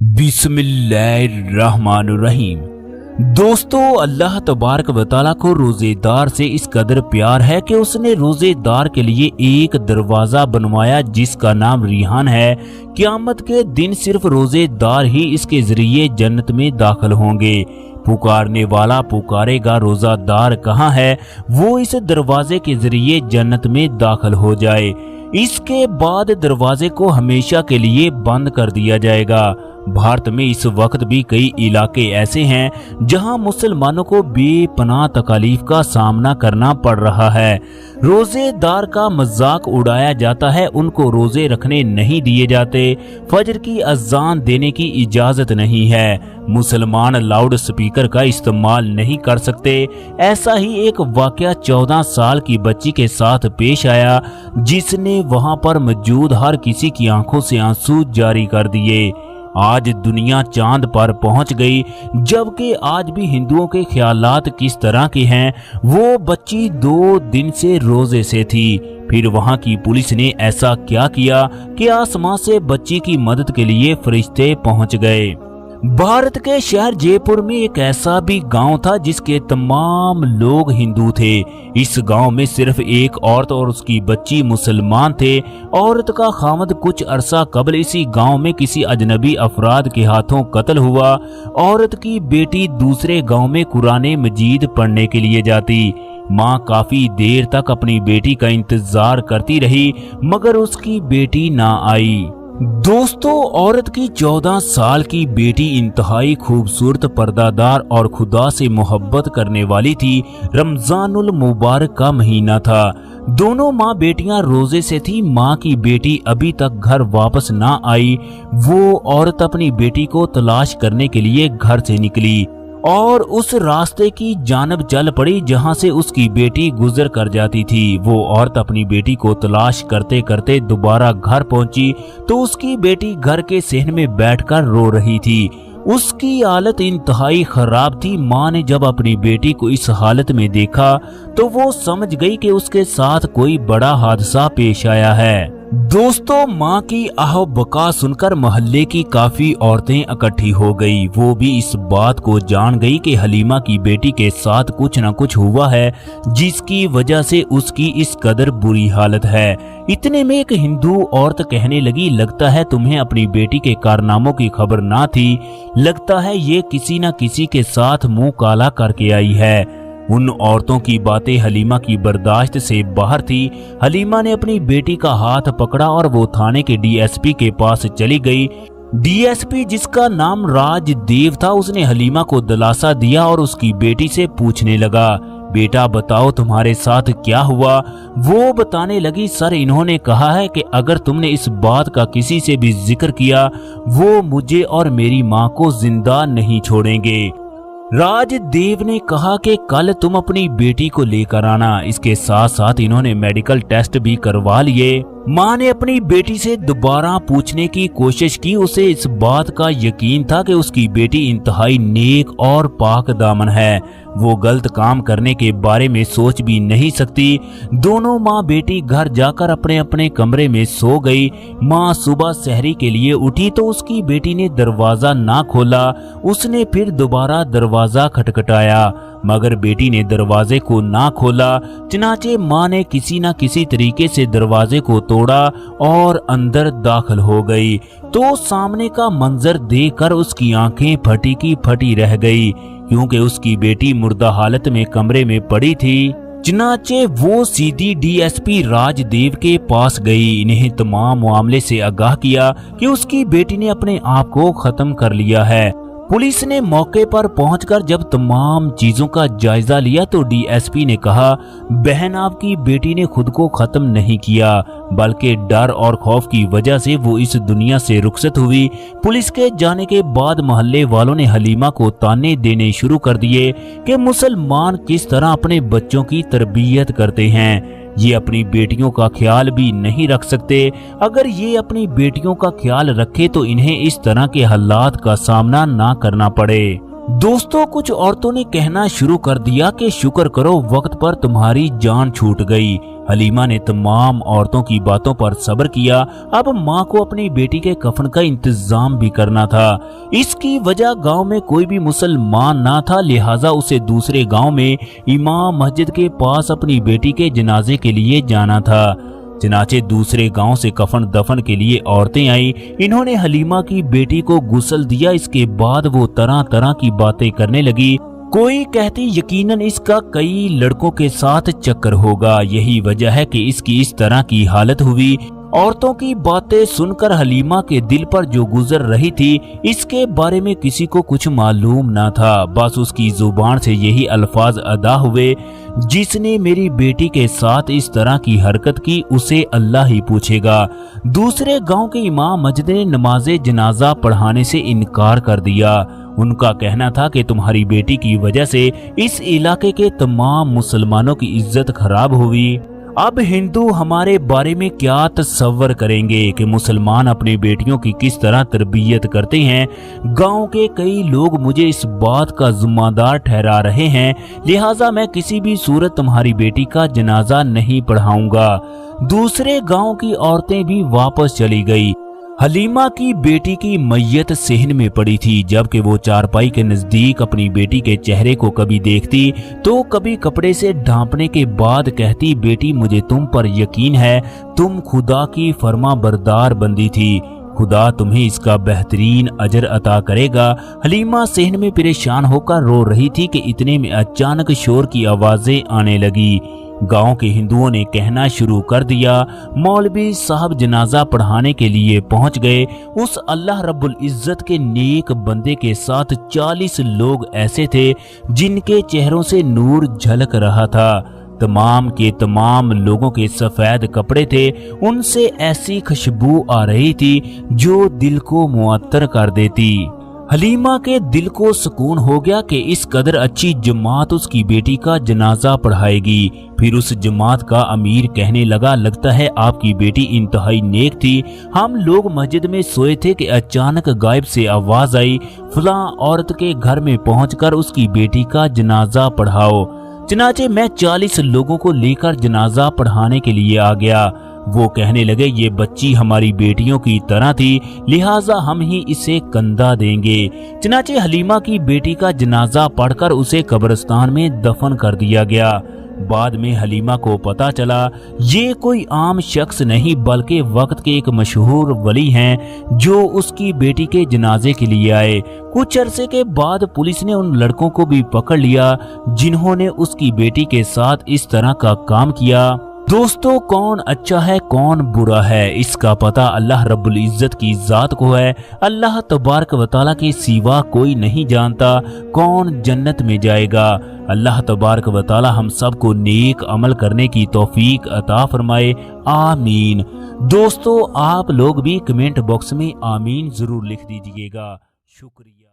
बिस्मिल्लाहिर्रहमानुर्रहीम। दोस्तों, अल्लाह तबारक व तआला को रोजेदार से इस कदर प्यार है कि उसने रोजेदार के लिए एक दरवाजा बनवाया जिसका नाम रिहान है। क़यामत के दिन सिर्फ रोजेदार ही इसके जरिए जन्नत में दाखिल होंगे। पुकारने वाला पुकारेगा, रोजादार कहाँ है, वो इस दरवाजे के जरिए जन्नत में दाखिल हो जाए। इसके बाद दरवाजे को हमेशा के लिए बंद कर दिया जाएगा। भारत में इस वक्त भी कई इलाके ऐसे हैं जहां मुसलमानों को बेपनाह तकलीफ का सामना करना पड़ रहा है। रोजेदार का मजाक उड़ाया जाता है, उनको रोजे रखने नहीं दिए जाते, फजर की अजान देने की इजाजत नहीं है, मुसलमान लाउड स्पीकर का इस्तेमाल नहीं कर सकते। ऐसा ही एक वाकया 14 साल की बच्ची के साथ पेश आया जिसने वहां पर मौजूद हर किसी की आंखों से आंसू जारी कर दिए। आज दुनिया चांद पर पहुंच गई, जबकि आज भी हिंदुओं के ख्यालात किस तरह के हैं। वो बच्ची 2 दिन से रोजे से थी, फिर वहां की पुलिस ने ऐसा क्या किया कि आसमां से बच्ची की मदद के लिए फरिश्ते पहुंच गए। भारत के शहर जयपुर में एक ऐसा भी गांव था जिसके तमाम लोग हिंदू थे। इस गांव में सिर्फ एक औरत और उसकी बच्ची मुसलमान थे। औरत का खामद कुछ अरसा कबल इसी गांव में किसी अजनबी अफराद के हाथों कत्ल हुआ। औरत की बेटी दूसरे गांव में कुरान मजीद पढ़ने के लिए जाती। माँ काफी देर तक अपनी बेटी का इंतजार करती रही मगर उसकी बेटी ना आई। दोस्तों, औरत की 14 साल की बेटी इंतहाई खूबसूरत, पर्दादार और खुदा से मोहब्बत करने वाली थी। रमजानुल मुबारक का महीना था। दोनों माँ बेटियां रोजे से थी। माँ की बेटी अभी तक घर वापस ना आई। वो औरत अपनी बेटी को तलाश करने के लिए घर से निकली और उस रास्ते की जानब चल पड़ी जहां से उसकी बेटी गुजर कर जाती थी। वो औरत अपनी बेटी को तलाश करते करते दोबारा घर पहुंची तो उसकी बेटी घर के सहन में बैठकर रो रही थी। उसकी हालत इंतहाई खराब थी। माँ ने जब अपनी बेटी को इस हालत में देखा तो वो समझ गई कि उसके साथ कोई बड़ा हादसा पेश आया है। दोस्तों, माँ की आहो बका सुनकर मोहल्ले की काफी औरतें इकट्ठी हो गई। वो भी इस बात को जान गई कि हलीमा की बेटी के साथ कुछ न कुछ हुआ है जिसकी वजह से उसकी इस कदर बुरी हालत है। इतने में एक हिंदू औरत कहने लगी, लगता है तुम्हें अपनी बेटी के कारनामों की खबर ना थी, लगता है ये किसी न किसी के साथ मुंह काला करके आई है। उन औरतों की बातें हलीमा की बर्दाश्त से बाहर थी। हलीमा ने अपनी बेटी का हाथ पकड़ा और वो थाने के डीएसपी के पास चली गई। डीएसपी, जिसका नाम राजदेव था, उसने हलीमा को दिलासा दिया और उसकी बेटी से पूछने लगा, बेटा बताओ तुम्हारे साथ क्या हुआ। वो बताने लगी, सर इन्होंने कहा है कि अगर तुमने इस बात का किसी से भी जिक्र किया वो मुझे और मेरी माँ को जिंदा नहीं छोड़ेंगे। राजदेव ने कहा कि कल तुम अपनी बेटी को लेकर आना। इसके साथ साथ इन्होंने मेडिकल टेस्ट भी करवा लिए। माँ ने अपनी बेटी से दोबारा पूछने की कोशिश की। उसे इस बात का यकीन था कि उसकी बेटी इंतहाई नेक और पाक दामन है। वो गलत काम करने के बारे में सोच भी नहीं सकती। दोनों माँ बेटी घर जाकर अपने अपने कमरे में सो गई। माँ सुबह सहरी के लिए उठी तो उसकी बेटी ने दरवाजा ना खोला। उसने फिर दोबारा दरवाजा खटखटाया मगर बेटी ने दरवाजे को ना खोला। चनाचे माँ ने किसी न किसी तरीके से दरवाजे को तोड़ा और अंदर दाखिल हो गई तो सामने का मंजर देखकर उसकी आंखें फटी की फटी रह गई क्योंकि उसकी बेटी मुर्दा हालत में कमरे में पड़ी थी। चनाचे वो सीधी डीएसपी राजदेव के पास गई। इन्हें तमाम मामले से आगाह किया कि उसकी बेटी ने अपने आप को खत्म कर लिया है। पुलिस ने मौके पर पहुंचकर जब तमाम चीजों का जायजा लिया तो डीएसपी ने कहा, बहन आपकी बेटी ने खुद को खत्म नहीं किया बल्कि डर और खौफ की वजह से वो इस दुनिया से रुखसत हुई। पुलिस के जाने के बाद मोहल्ले वालों ने हलीमा को ताने देने शुरू कर दिए कि मुसलमान किस तरह अपने बच्चों की तरबियत करते हैं। ये अपनी बेटियों का ख्याल भी नहीं रख सकते। अगर ये अपनी बेटियों का ख्याल रखे तो इन्हें इस तरह के हालात का सामना ना करना पड़े। दोस्तों कुछ औरतों ने कहना शुरू कर दिया कि शुक्र करो वक्त पर तुम्हारी जान छूट गई। हलीमा ने तमाम औरतों की बातों पर सब्र किया। अब माँ को अपनी बेटी के कफन का इंतजाम भी करना था। इसकी वजह गांव में कोई भी मुसलमान ना था, लिहाजा उसे दूसरे गांव में इमाम मस्जिद के पास अपनी बेटी के जनाजे के लिए जाना था। चनाचे दूसरे गांव से कफन दफन के लिए औरतें आई। इन्होंने हलीमा की बेटी को गुस्ल दिया। इसके बाद वो तरह तरह की बातें करने लगी। कोई कहती यकीनन इसका कई लड़कों के साथ चक्कर होगा, यही वजह है कि इसकी इस तरह की हालत हुई। औरतों की बातें सुनकर हलीमा के दिल पर जो गुजर रही थी इसके बारे में किसी को कुछ मालूम ना था। बस उसकी जुबान से यही अल्फाज अदा हुए, जिसने मेरी बेटी के साथ इस तरह की हरकत की उसे अल्लाह ही पूछेगा। दूसरे गांव के इमाम मस्जिद ने नमाजे जनाजा पढ़ाने से इनकार कर दिया। उनका कहना था कि तुम्हारी बेटी की वजह से इस इलाके के तमाम मुसलमानों की इज्जत खराब हुई। अब हिंदू हमारे बारे में क्या तस्वर करेंगे कि मुसलमान अपनी बेटियों की किस तरह तरबियत करते हैं। गांव के कई लोग मुझे इस बात का जिम्मेदार ठहरा रहे हैं, लिहाजा मैं किसी भी सूरत तुम्हारी बेटी का जनाजा नहीं पढ़ाऊंगा। दूसरे गांव की औरतें भी वापस चली गई। हलीमा की बेटी की मैयत सेहन में पड़ी थी। जबकि वो चारपाई के नजदीक अपनी बेटी के चेहरे को कभी देखती तो कभी कपड़े से ढांपने के बाद कहती, बेटी मुझे तुम पर यकीन है, तुम खुदा की फर्मा बरदार बंदी थी, खुदा तुम्हें इसका बेहतरीन अजर अता करेगा। हलीमा सेहन में परेशान होकर रो रही थी कि इतने में अचानक शोर की आवाजें आने लगी। गांव के हिंदुओं ने कहना शुरू कर दिया। मौलवी साहब जनाजा पढ़ाने के लिए पहुंच गए। उस अल्लाह रब्बुल इज्जत के नेक बंदे के साथ 40 लोग ऐसे थे जिनके चेहरों से नूर झलक रहा था। तमाम के तमाम लोगों के सफेद कपड़े थे, उनसे ऐसी खुशबू आ रही थी जो दिल को मुअत्तर कर देती। हलीमा के दिल को सुकून हो गया कि इस कदर अच्छी जमात उसकी बेटी का जनाजा पढ़ाएगी। फिर उस जमात का अमीर कहने लगा, लगता है आपकी बेटी इंतहाई नेक थी। हम लोग मस्जिद में सोए थे कि अचानक गायब से आवाज आई, फलां औरत के घर में पहुंचकर उसकी बेटी का जनाजा पढ़ाओ। चनाचे मैं 40 लोगों को लेकर जनाजा पढ़ाने के लिए आ गया। वो कहने लगे, ये बच्ची हमारी बेटियों की तरह थी, लिहाजा हम ही इसे कंधा देंगे। चनाचे हलीमा की बेटी का जनाजा पढ़कर उसे कब्रिस्तान में दफन कर दिया गया। बाद में हलीमा को पता चला ये कोई आम शख्स नहीं बल्कि वक्त के एक मशहूर वली हैं जो उसकी बेटी के जनाजे के लिए आए। कुछ अरसे के बाद पुलिस ने उन लड़कों को भी पकड़ लिया जिन्होंने उसकी बेटी के साथ इस तरह का काम किया। दोस्तों कौन अच्छा है कौन बुरा है इसका पता अल्लाह रब्बुल इज्जत की जात को है। अल्लाह तबारक व तआला के सिवा कोई नहीं जानता कौन जन्नत में जाएगा। अल्लाह तबारक व तआला हम सब को नेक अमल करने की तौफीक अता फरमाए, आमीन। दोस्तों आप लोग भी कमेंट बॉक्स में आमीन जरूर लिख दीजिएगा। शुक्रिया।